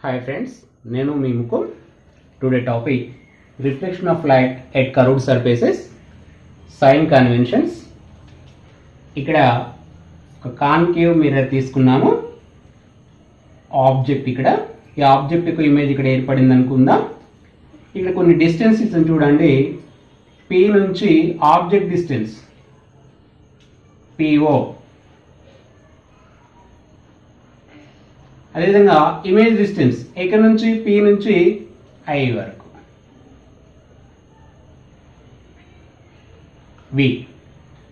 Hi friends, నేను మీ Mukul. Today topic reflection of light at curved surfaces, sign conventions. ఇక్కడ ఒక concave mirror తీసుకున్నాము. Object ఇక్కడ ఈ ఆబ్జెక్ట్ యొక్క ఇమేజ్ ఇక్కడ ఏర్పడింది అనుకుందాం. ఇక్కడ కొన్ని డిస్టెన్సెస్ చూడండి. P నుంచి ఆబ్జెక్ట్ డిస్టెన్స్ PO, అదేవిధంగా ఇమేజ్ డిస్టెన్స్ ఇక్కడ నుంచి P నుంచి I వరకు V,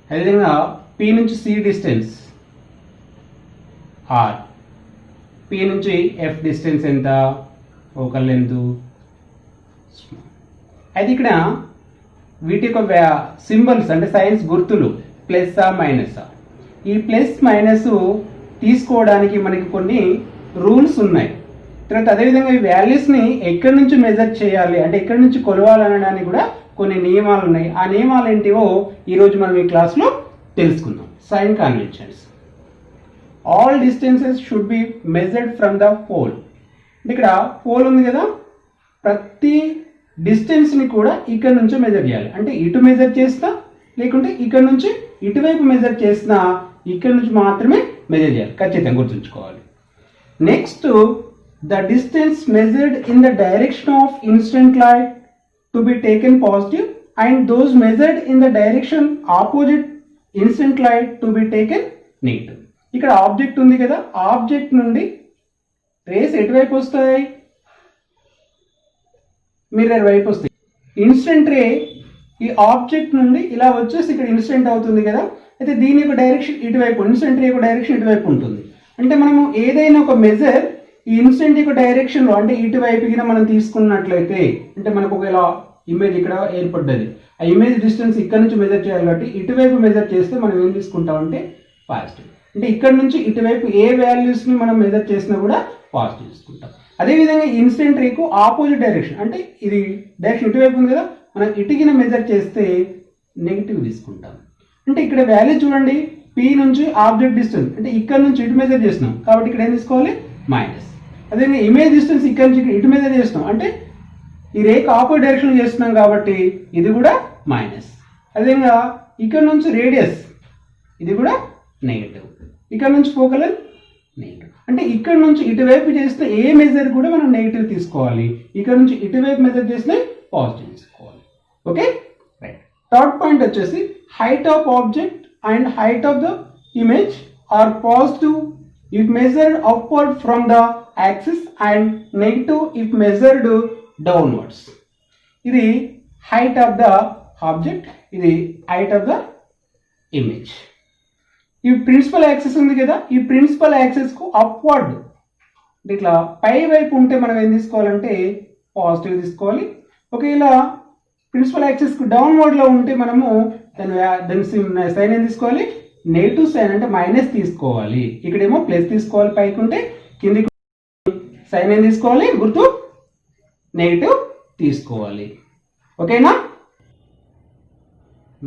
అదేవిధంగా P నుంచి C డిస్టెన్స్ R, P నుంచి F డిస్టెన్స్ ఎంత, ఫోకల్ లెంత్. అయితే ఇక్కడ వీటి యొక్క సింబల్స్ అంటే సైన్స్ గుర్తులు ప్లస్ మైనస్. ఈ ప్లస్ మైనస్ తీసుకోవడానికి మనకి కొన్ని రూల్స్ ఉన్నాయి. తర్వాత అదేవిధంగా ఈ వాల్యూస్ని ఎక్కడి నుంచి మెజర్ చేయాలి అంటే ఎక్కడి నుంచి కొలవాలనడానికి కూడా కొన్ని నియమాలు ఉన్నాయి. ఆ నియమాలు ఏంటివో ఈరోజు మనం ఈ క్లాస్లో తెలుసుకుందాం. Sign conventions. All distances should be measured from the pole. ఇక్కడ పోల్ ఉంది కదా, ప్రతి డిస్టెన్స్ని కూడా ఇక్కడ నుంచి మెజర్ చేయాలి. అంటే ఇటు మెజర్ చేస్తా లేకుంటే ఇక్కడ నుంచి ఇటువైపు మెజర్ చేసినా ఇక్కడ నుంచి మాత్రమే మెజర్ చేయాలి, ఖచ్చితంగా గుర్తుంచుకోవాలి. Next, the distance measured in the direction of incident light to be taken positive and those measured in the direction opposite incident light to be taken negative. ఇక్కడ ఆబ్జెక్ట్ ఉంది కదా, ఆబ్జెక్ట్ నుండి రేస్ ఎటువైపు వస్తాయి, mirror వైపు వస్తాయి. Incident ray ఈ object నుండి ఇలా వచ్చేసి ఇక్కడ ఇన్సిడెంట్ అవుతుంది కదా, అయితే దీని యొక్క డైరెక్షన్ ఇటువైపు, ఇన్సిడెంట్ రే యొక్క డైరెక్షన్ ఇటువైపు ఉంటుంది. అంటే మనము ఏదైనా ఒక మెజర్ ఈ ఇన్సిడెంట్ యొక్క డైరెక్షన్లో అంటే ఇటువైపుకి మనం తీసుకున్నట్లయితే, అంటే మనకు ఒకవేళ ఇమేజ్ ఇక్కడ ఏర్పడ్డది, ఆ ఇమేజ్ డిస్టెన్స్ ఇక్కడ నుంచి మెజర్ చేయాలి కాబట్టి ఇటువైపు మెజర్ చేస్తే మనం ఏం తీసుకుంటామంటే పాజిటివ్. అంటే ఇక్కడ నుంచి ఇటువైపు ఏ వాల్యూస్ని మనం మెజర్ చేసినా కూడా పాజిటివ్ తీసుకుంటాం. అదేవిధంగా ఇన్సిడెంట్ రేకు ఆపోజిట్ డైరెక్షన్ అంటే ఇది డైరెక్షన్ ఇటువైపు ఉంది కదా, మనం ఇటుకిన మెజర్ చేస్తే నెగిటివ్ తీసుకుంటాం. అంటే ఇక్కడ వాల్యూ చూడండి, P నుంచి ఆబ్జెక్ట్ డిస్టెన్స్ అంటే ఇక్కడ నుంచి ఇటు మెజర్ చేస్తున్నాం కాబట్టి ఇక్కడ ఏం తీసుకోవాలి మైనస్. అదేవిధంగా ఇమేజ్ డిస్టెన్స్ ఇక్కడ నుంచి ఇటు మెజర్ చేస్తున్నాం అంటే ఈ రేక్ ఆపోజిట్ డైరెక్షన్ చేస్తున్నాం కాబట్టి ఇది కూడా మైనస్. అదేవిధంగా ఇక్కడ నుంచి రేడియస్ ఇది కూడా నెగిటివ్, ఇక్కడ నుంచి ఫోకల్ నెగిటివ్. అంటే ఇక్కడ నుంచి ఇటువైపు చేస్తే ఏ మెజర్ కూడా మనం నెగిటివ్ తీసుకోవాలి, ఇక్కడ నుంచి ఇటువైపు మెజర్ చేస్తే పాజిటివ్ తీసుకోవాలి. Okay right. థర్డ్ పాయింట్ వచ్చేసి height of object and height of the image are positive if measured upward from the axis and negative if measured downwards. ఇది height of the object, ఇది height of the image. ఈ principal axis ఉంది కదా, ఈ principal axis కు upward ఇట్లా పై వైపు ఉంటే మనం ఏం తీసుకోవాలంటే పాజిటివ్ తీసుకోవాలి. ఒకవేళ ప్రిన్సిపల్ యాక్సిస్ కు డౌన్వర్డ్ లో ఉంటే మనము దాని సైన్ ఏం తీసుకోవాలి, నెగిటివ్ సైన్ అంటే మైనస్ తీసుకోవాలి. ఇక్కడేమో ప్లస్ తీసుకోవాలి, పైకి ఉంటే కిందికి సైన్ ఏం తీసుకోవాలి, గుర్తు నెగిటివ్ తీసుకోవాలి. ఓకేనా.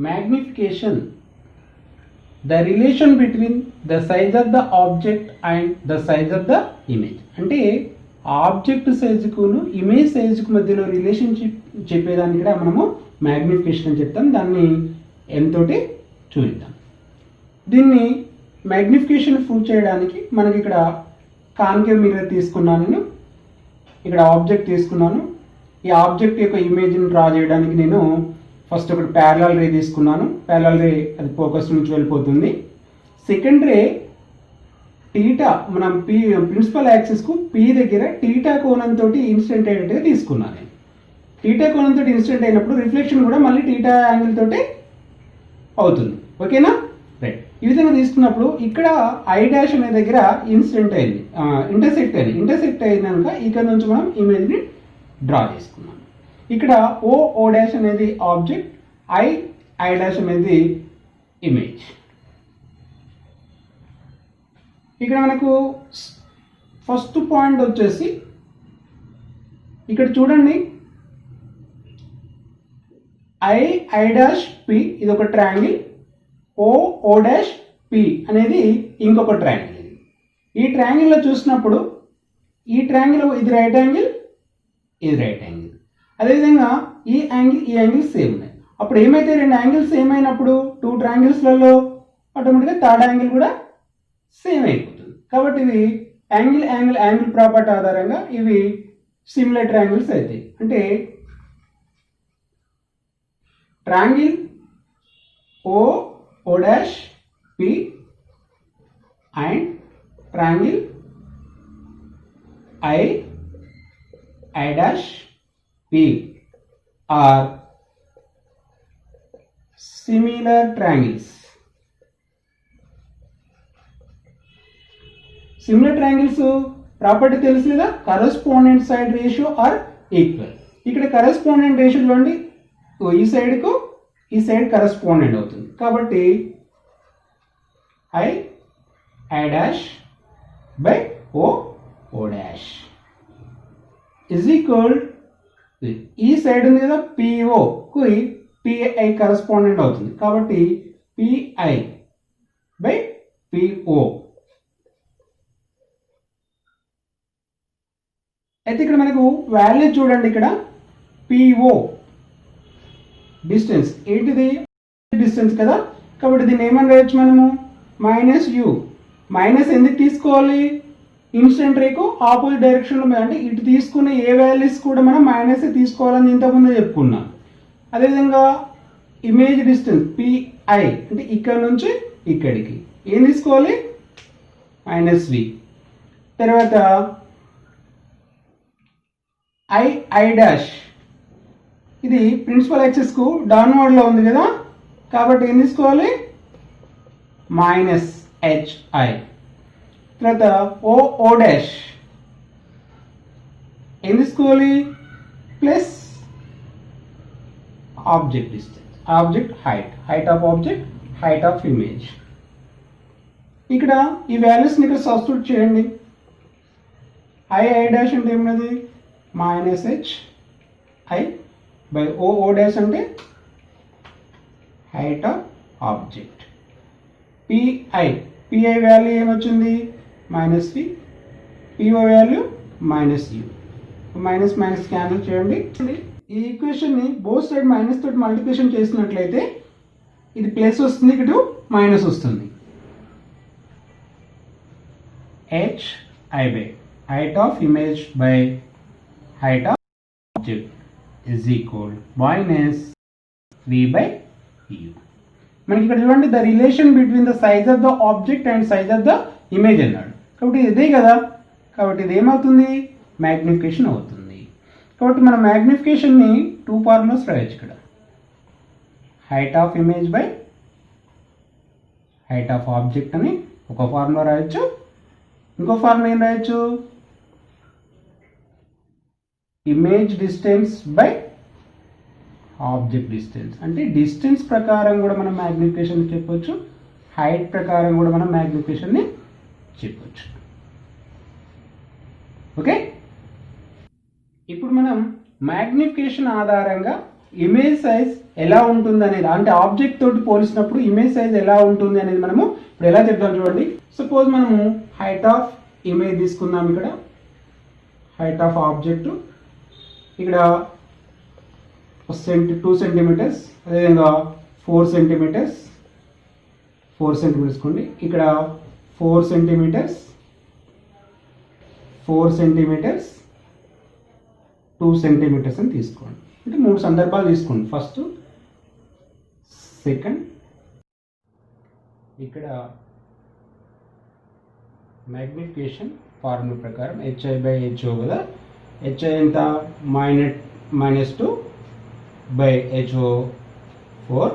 Magnification, the relation between the size of the object and the size of the image. అంటే ఆబ్జెక్ట్ సైజుకును ఇమేజ్ సైజుకు మధ్యలో రిలేషన్షిప్ చెప్పేదాన్ని కూడా మనము మ్యాగ్నిఫికేషన్ అని చెప్తాం. దాన్ని ఎంతోటి చూద్దాం. దీన్ని మ్యాగ్నిఫికేషన్ ప్రూవ్ చేయడానికి మనకి ఇక్కడ కాన్కేవ్ మిర్రర్ తీసుకున్నాను, నేను ఇక్కడ ఆబ్జెక్ట్ తీసుకున్నాను. ఈ ఆబ్జెక్ట్ యొక్క ఇమేజ్ని డ్రా చేయడానికి నేను ఫస్ట్ ఒకటి ప్యారలల్ రే తీసుకున్నాను. ప్యారలల్ రే అది ఫోకస్ నుంచి వెళ్ళిపోతుంది. సెకండ్ రే టీటా, మనం ప్రిన్సిపల్ యాక్సిస్కు P దగ్గర టీటా కోణంతో ఇన్సిడెంట్ అయ్యేట్టుగా తీసుకున్నాను. టీటా కోణంతో ఇన్సిడెంట్ అయినప్పుడు రిఫ్లెక్షన్ కూడా మళ్ళీ టీటా యాంగిల్ తోటి అవుతుంది. ఓకేనా రైట్. ఈ విధంగా తీసుకున్నప్పుడు ఇక్కడ I' అనే దగ్గర ఇన్సిడెంట్ అయింది, ఇంటర్సెక్ట్ అయినాక ఇక్కడ నుంచి మనం ఇమేజ్ని డ్రా చేసుకున్నాం. ఇక్కడ O' అనేది ఆబ్జెక్ట్, I' అనేది ఇమేజ్. ఇక్కడ మనకు ఫస్ట్ పాయింట్ వచ్చేసి ఇక్కడ చూడండి, I', P ఇది ఒక ట్రయాంగిల్, O', P అనేది ఇంకొక ట్రయాంగిల్. ఈ ట్రయాంగిల్లో చూసినప్పుడు ఈ ట్రయాంగిల్ ఇది రైట్ యాంగిల్, ఇది రైట్ యాంగిల్. అదేవిధంగా ఈ యాంగిల్ సేమ్ ఉన్నాయి. అప్పుడు ఏమైతే రెండు యాంగిల్స్ సేమ్ అయినప్పుడు టూ ట్రయాంగిల్స్లలో ఆటోమేటిక్గా థర్డ్ యాంగిల్ కూడా సేమ్ అయిపోతుంది. కాబట్టి ఇవి యాంగిల్ ప్రాపర్టీ ఆధారంగా ఇవి సిమిలర్ ట్రయాంగిల్స్ అవుతాయి. అంటే triangle O dash P and triangle I dash P are similar triangles. Similar triangles property తెలుసు కదా, corresponding side ratio are equal. ఇక్కడ కరస్పాండెంట్ రేషియో చూడండి, ఈ సైడ్కు ఈ సైడ్ కరస్పాండెంట్ అవుతుంది. కాబట్టి I dash by O dash is equal, ఈ side ఉంది కదా POకు PI కరస్పాండెంట్ అవుతుంది. కాబట్టి PI బై PO. అయితే ఇక్కడ మనకు వాల్యూ చూడండి, ఇక్కడ PO డిస్టెన్స్ ఏంటిది, డిస్టెన్స్ కదా. కాబట్టి దీన్ని ఏమని రాయొచ్చు మనము, -u. మైనస్ ఎందుకు తీసుకోవాలి, ఇన్సిడెంట్ రేకు ఆపోజిట్ డైరెక్షన్లో, అంటే ఇటు తీసుకున్న ఏ వాల్యూస్ కూడా మనం మైనస్ తీసుకోవాలని ఇంతకుముందే చెప్పుకున్నాం. అదేవిధంగా ఇమేజ్ డిస్టెన్స్ PI అంటే ఇక్కడ నుంచి ఇక్కడికి ఏం తీసుకోవాలి, -v. తర్వాత I dash ఇది ప్రిన్సిపల్ యాక్సిస్ కు డౌన్వర్డ్ లో ఉంది కదా, కాబట్టి ఏం తీసుకోవాలి, -hi. తర్వాత O డాష్ ఏం తీసుకోవాలి, plus object distance, object height of object, height of image. ఇక్కడ ఈ వాల్యూస్ని ఇక్కడ సబ్స్టిట్యూట్ చేయండి. I డాష్ అంటే ఏమన్నది, -hi బై O డాష్ అంటే height of object. PI value ఏమొచ్చింది, -v. PO value -u. Minus cancel చేయండి. ఈ ఈక్వేషన్ని బోత్ సైడ్ మైనస్ తోటి మల్టిప్లికేషన్ చేసినట్లయితే ఇది ప్లస్ వస్తుంది, ఇటు మైనస్ వస్తుంది. HI by height of image by height of object is equal -v by u. మనకి ఇక్కడ చూడండి, the relation between the size of the object and size of the image అన్నాడు. కాబట్టి ఇదే కదా, కాబట్టి ఇది ఏమవుతుంది, మ్యాగ్నిఫికేషన్ అవుతుంది. కాబట్టి మనం మ్యాగ్నిఫికేషన్ని 2 ఫార్ములాస్ రాయొచ్చు. ఇక్కడ height of image by height of object అని ఒక ఫార్ములా రాయొచ్చు. ఇంకో ఫార్ములా ఏం రాయొచ్చు, image distance by object distance. అంటే డిస్టెన్స్ ప్రకారం కూడా మనం మ్యాగ్నిఫికేషన్ చెప్పొచ్చు, హైట్ ప్రకారం కూడా మనం మ్యాగ్నిఫికేషన్ని చెప్పొచ్చు. ఓకే, ఇప్పుడు మనం మ్యాగ్నిఫికేషన్ ఆధారంగా ఇమేజ్ సైజ్ ఎలా ఉంటుంది అనేది, అంటే ఆబ్జెక్ట్ తోటి పోల్చినప్పుడు ఇమేజ్ సైజ్ ఎలా ఉంటుంది అనేది మనము ఇప్పుడు ఎలా చెప్తాం చూడండి. సపోజ్ మనము హైట్ ఆఫ్ ఇమేజ్ తీసుకుందాం. ఇక్కడ హైట్ ఆఫ్ ఆబ్జెక్ట్ ఇక్కడ 2 సెంటీమీటర్స్, అదేవిధంగా 4 సెంటీమీటర్స్ తీసుకోండి. ఇక్కడ 4 సెంటీమీటర్స్ 2 సెంటీమీటర్స్ అని తీసుకోండి. అంటే 3 సందర్భాలు తీసుకోండి, ఫస్ట్ సెకండ్. ఇక్కడ మ్యాగ్నిఫికేషన్ ఫార్ములా ప్రకారం HI బై HO కదా. HI ఎంత, -2 బై HO 4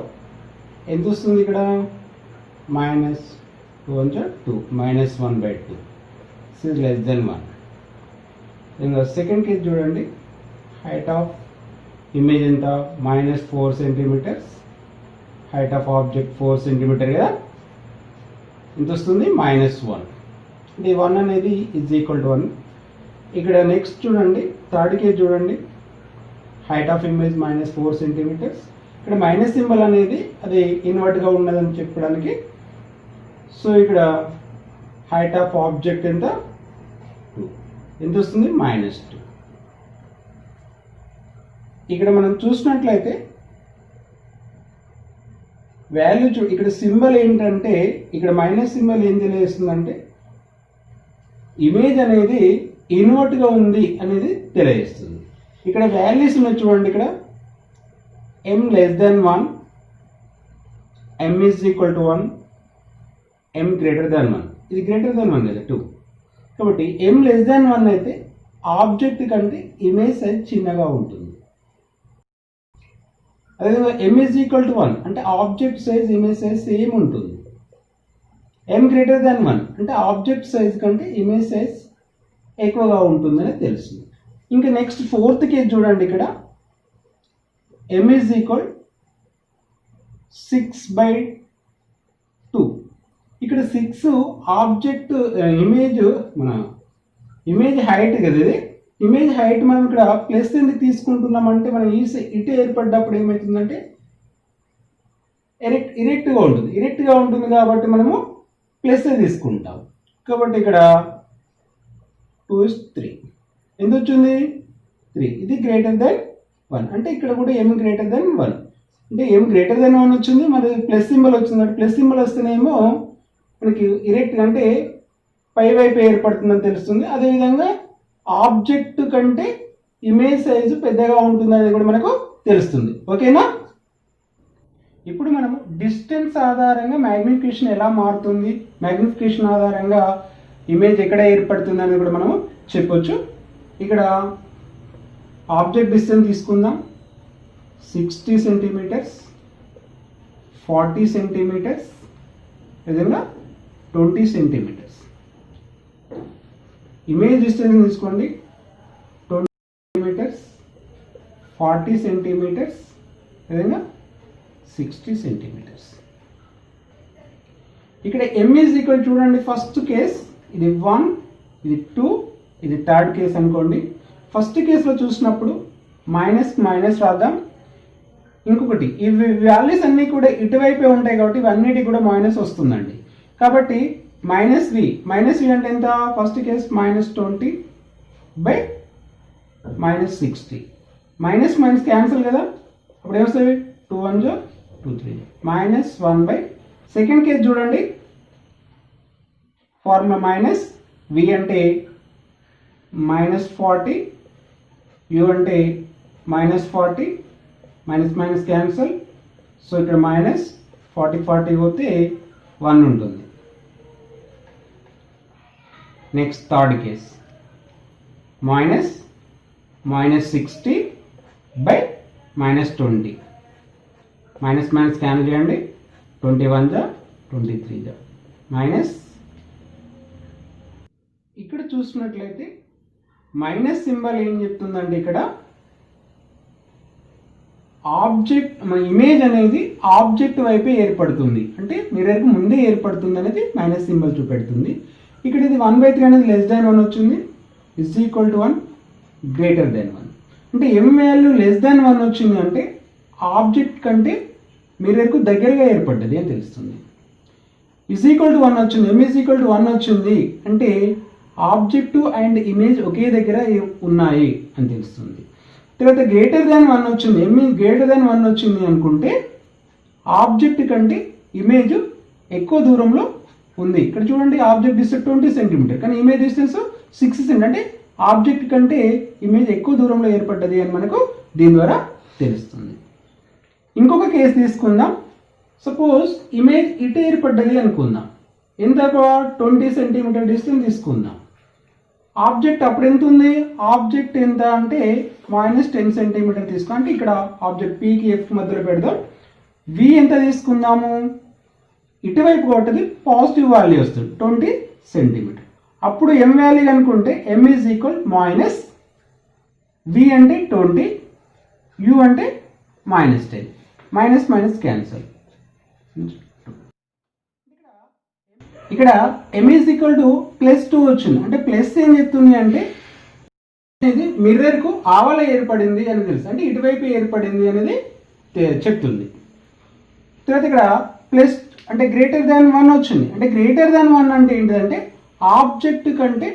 ఎంత వస్తుంది, ఇక్కడ -2 -1 బై 2 ఇస్ లెస్ దెన్ 1. ఇంకా సెకండ్ కేసు చూడండి, హైట్ ఆఫ్ ఇమేజ్ ఎంత, -4 centimetres, height of object 4 centimetre కదా, ఎంత వస్తుంది, -1. అంటే 1 అనేది ఈజ్ ఈక్వల్ టు 1. ఇక్కడ నెక్స్ట్ చూడండి, థర్డ్ కేసు చూడండి, హైట్ ఆఫ్ ఇమేజ్ -4 సెంటీమీటర్స్. ఇక్కడ మైనస్ సింబల్ అనేది అది ఇన్వర్ట్గా ఉన్నదని చెప్పడానికి. సో ఇక్కడ హైట్ ఆఫ్ ఆబ్జెక్ట్ ఎంత, 2. ఎంత వస్తుంది -2. ఇక్కడ మనం చూసినట్లయితే వాల్యూ ఇక్కడ సింబల్ ఏంటంటే ఇక్కడ మైనస్ సింబల్ ఏం తెలియజేస్తుందంటే ఇమేజ్ అనేది ఇన్వర్ట్గా ఉంది అనేది తెలియజేస్తుంది. ఇక్కడ వాల్యూస్ ఉన్నాయి చూడండి, ఇక్కడ m 1, m=1, m 1. ఇది >1 కదా 2. కాబట్టి m 1 అయితే ఆబ్జెక్ట్ కంటే ఇమేజ్ సైజ్ చిన్నగా ఉంటుంది. అదేవిధంగా m=1 అంటే object size image size same ఉంటుంది. m 1 అంటే ఆబ్జెక్ట్ సైజ్ కంటే ఇమేజ్ సైజ్ ఎక్కువగా ఉంటుందని తెలుస్తుంది. ఇంకా నెక్స్ట్ 4th కేస్ చూడండి, ఇక్కడ m=6/2. ఇక్కడ 6 ఆబ్జెక్ట్ ఇమేజ్ హైట్ కదా, ఇది ఇమేజ్ హైట్ మనం ఇక్కడ ప్లస్ ఎందుకు తీసుకుంటున్నామంటే మనం ఇటు ఏర్పడ్డప్పుడు ఏమవుతుందంటే ఇరెక్ట్గా ఉంటుంది కాబట్టి మనము ప్లస్ తీసుకుంటాం. కాబట్టి ఇక్కడ 2:3 ఎంత వచ్చింది 3. ఇది >1 అంటే ఇక్కడ కూడా m>1 అంటే m>1 వచ్చింది, మరి ప్లస్ సింబల్ వచ్చింది. ప్లస్ సింబల్ వస్తేనేమో మనకి ఇరెక్ట్ అంటే పై వైపు ఏర్పడుతుందని తెలుస్తుంది. అదేవిధంగా ఆబ్జెక్ట్ కంటే ఇమేజ్ సైజు పెద్దగా ఉంటుందని కూడా మనకు తెలుస్తుంది. ఓకేనా? ఇప్పుడు మనము డిస్టెన్స్ ఆధారంగా మ్యాగ్నిఫికేషన్ ఎలా మారుతుంది, మ్యాగ్నిఫికేషన్ ఆధారంగా ఇమేజ్ ఎక్కడ ఏర్పడుతుంది అనేది కూడా మనము చెప్పొచ్చు. ఇక్కడ ఆబ్జెక్ట్ డిస్టెన్స్ తీసుకుందాం, 60 సెంటీమీటర్స్, 40 సెంటీమీటర్స్, విధంగా 20 సెంటీమీటర్స్. ఇమేజ్ డిస్టెన్స్ తీసుకోండి, 20 సెంటీమీటర్స్, 40 సెంటీమీటర్స్, విధంగా 60 సెంటీమీటర్స్. ఇక్కడ m= చూడండి, ఫస్ట్ కేస్ ఇది 1, ఇది 2, ఇది థర్డ్ కేస్ అనుకోండి. ఫస్ట్ కేసులో చూసినప్పుడు మైనస్ రాద్దాం. ఇంకొకటి ఈ వాల్యూస్ అన్నీ కూడా ఇటువైపే ఉంటాయి కాబట్టి ఇవన్నిటి కూడా మైనస్ వస్తుందండి. కాబట్టి -v అంటే ఎంత, ఫస్ట్ కేస్ -20/-60. మైనస్ క్యాన్సిల్ కదా, అప్పుడు ఏమొస్తుంది 2 1 2 3 -1/. సెకండ్ కేస్ చూడండి, ఫార్ములా -v అంటే -40, u అంటే -40, మైనస్ క్యాన్సల్. సో ఇక్కడ -40 పోతే 1 ఉంటుంది. Next third case -60/-20. Minus cancel చేయండి, 21 23 మైనస్. ఇక్కడ చూసినట్లయితే మైనస్ సింబల్ ఏం చెప్తుందంటే ఇక్కడ ఆబ్జెక్ట్ మన ఇమేజ్ అనేది ఆబ్జెక్ట్ వైపే ఏర్పడుతుంది, అంటే మిర్రర్కి ముందే ఏర్పడుతుంది అనేది మైనస్ సింబల్ చూపెడుతుంది. ఇక్కడ ఇది 1/3 అనేది <1 వచ్చింది, =1 >1. అంటే m వాల్యూ <1 వచ్చింది అంటే ఆబ్జెక్ట్ కంటే మిర్రర్కు దగ్గరగా ఏర్పడ్డది అని తెలుస్తుంది. =1 వచ్చింది, m=1 వచ్చింది అంటే ఆబ్జెక్టు అండ్ ఇమేజ్ ఒకే దగ్గర ఉన్నాయి అని తెలుస్తుంది. తర్వాత >1 వచ్చింది, m>1 వచ్చింది అనుకుంటే ఆబ్జెక్ట్ కంటే ఇమేజ్ ఎక్కువ దూరంలో ఉంది. ఇక్కడ చూడండి, ఆబ్జెక్ట్ డిస్టెన్స్ 20 సెంటీమీటర్ కానీ ఇమేజ్ డిస్టెన్స్ 6 సెంటీమీటర్, అంటే ఆబ్జెక్ట్ కంటే ఇమేజ్ ఎక్కువ దూరంలో ఏర్పడ్డది అని మనకు దీని ద్వారా తెలుస్తుంది. ఇంకొక కేసు తీసుకుందాం. సపోజ్ ఇమేజ్ ఇటు ఏర్పడ్డది అనుకుందాం, ఎంత 20 సెంటీమీటర్ డిస్టెన్స్ తీసుకుందాం. ఆబ్జెక్ట్ అప్పుడు ఎంత ఉంది, ఆబ్జెక్ట్ ఎంత అంటే -10 సెంటీమీటర్ తీసుకుందాం. అంటే ఇక్కడ ఆబ్జెక్ట్ పీకి ఎఫ్ మధ్యలో పెడదాం. v ఎంత తీసుకుందాము, ఇటువైపు కొట్టది పాజిటివ్ వాల్యూ వస్తుంది 20 సెంటీమీటర్. అప్పుడు m వాల్యూ అనుకుంటే m = -v అంటే 20, u అంటే -10, మైనస్ క్యాన్సల్. ఇక్కడ m +2 వచ్చింది, అంటే ప్లస్ ఏం చెప్తుంది అంటే ఇది మిర్రర్కు ఆవల ఏర్పడింది అని తెలుసు, అంటే ఇటువైపు ఏర్పడింది అనేది చెప్తుంది. తర్వాత ఇక్కడ ప్లస్ అంటే >1 వచ్చింది, అంటే >1 అంటే ఏంటిదంటే ఆబ్జెక్ట్ కంటే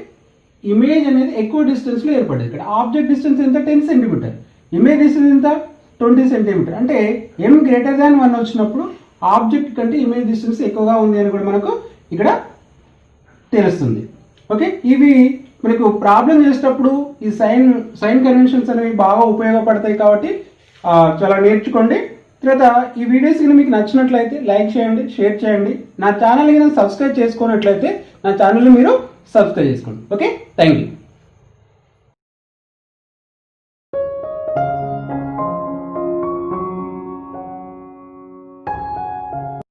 ఇమేజ్ అనేది ఎక్కువ డిస్టెన్స్లో ఏర్పడింది. ఇక్కడ ఆబ్జెక్ట్ డిస్టెన్స్ ఎంత 10 సెంటీమీటర్, ఇమేజ్ డిస్టెన్స్ ఎంత 20 సెంటీమీటర్. అంటే m గ్రేటర్ దాన్ 1 వచ్చినప్పుడు ఆబ్జెక్ట్ కంటే ఇమేజ్ డిస్టెన్స్ ఎక్కువగా ఉంది అని కూడా మనకు ఇక్కడ తెలుస్తుంది. ఓకే, ఇవి మనకు ప్రాబ్లం చేసేటప్పుడు ఈ సైన్ కన్వెన్షన్స్ అనేవి బాగా ఉపయోగపడతాయి కాబట్టి చాలా నేర్చుకోండి. తర్వాత ఈ వీడియోస్ కనుక మీకు నచ్చినట్లయితే లైక్ చేయండి, షేర్ చేయండి. నా ఛానల్ కనుక సబ్స్క్రైబ్ చేసుకున్నట్లయితే నా ఛానల్ని మీరు సబ్స్క్రైబ్ చేసుకోండి. Okay, thank you.